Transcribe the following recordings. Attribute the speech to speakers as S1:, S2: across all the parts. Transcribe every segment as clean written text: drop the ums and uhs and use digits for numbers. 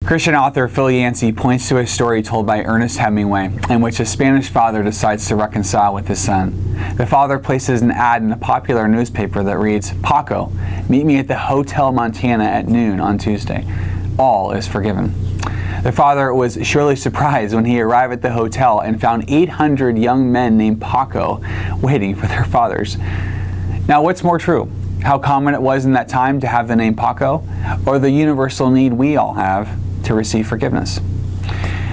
S1: Christian author Phil Yancey points to a story told by Ernest Hemingway in which a Spanish father decides to reconcile with his son. The father places an ad in a popular newspaper that reads, "Paco, meet me at the Hotel Montana at noon on Tuesday. All is forgiven." The father was surely surprised when he arrived at the hotel and found 800 young men named Paco waiting for their fathers. Now, what's more true? How common it was in that time to have the name Paco, or the universal need we all have to receive forgiveness?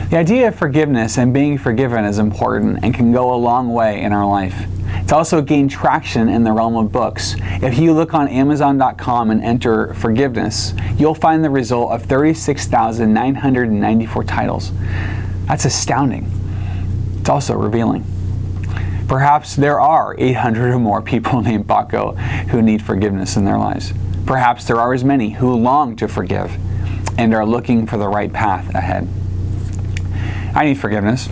S1: The idea of forgiveness and being forgiven is important and can go a long way in our life. It's also gained traction in the realm of books. If you look on Amazon.com and enter forgiveness, you'll find the result of 36,994 titles. That's astounding. It's also revealing. Perhaps there are 800 or more people named Paco who need forgiveness in their lives. Perhaps there are as many who long to forgive and are looking for the right path ahead. I need forgiveness.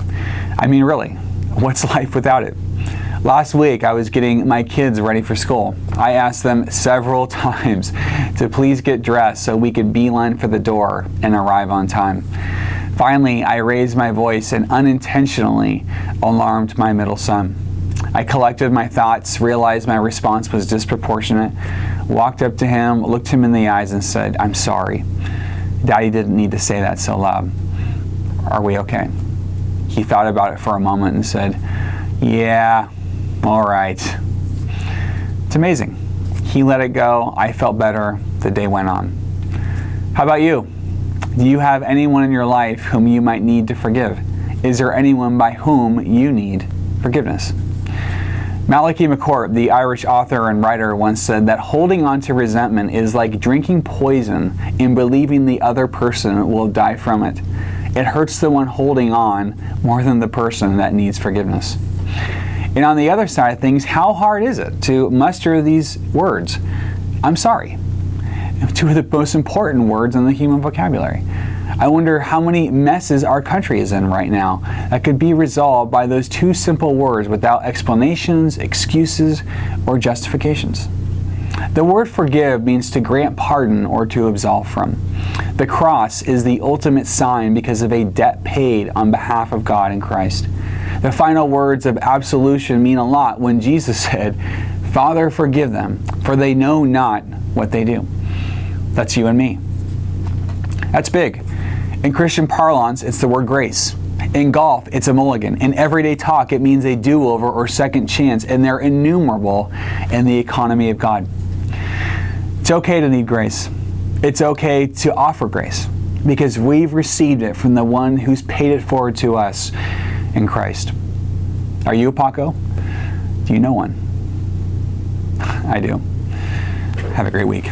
S1: I mean, really, what's life without it? Last week, I was getting my kids ready for school. I asked them several times to please get dressed so we could beeline for the door and arrive on time. Finally, I raised my voice and unintentionally alarmed my middle son. I collected my thoughts, realized my response was disproportionate, walked up to him, looked him in the eyes and said, "I'm sorry. Daddy didn't need to say that so loud. Are we okay?" He thought about it for a moment and said, "Yeah, all right." It's amazing. He let it go. I felt better. The day went on. How about you? Do you have anyone in your life whom you might need to forgive? Is there anyone by whom you need forgiveness? Malachi McCourt, the Irish author and writer, once said that holding on to resentment is like drinking poison and believing the other person will die from it. It hurts the one holding on more than the person that needs forgiveness. And on the other side of things, how hard is it to muster these words? I'm sorry. Two of the most important words in the human vocabulary. I wonder how many messes our country is in right now that could be resolved by those two simple words without explanations, excuses, or justifications. The word forgive means to grant pardon or to absolve from. The cross is the ultimate sign because of a debt paid on behalf of God in Christ. The final words of absolution mean a lot when Jesus said, "Father, forgive them, for they know not what they do." That's you and me. That's big. In Christian parlance, it's the word grace. In golf, it's a mulligan. In everyday talk, it means a do-over or second chance, and they're innumerable in the economy of God. It's okay to need grace. It's okay to offer grace because we've received it from the one who's paid it forward to us in Christ. Are you a Paco? Do you know one? I do. Have a great week.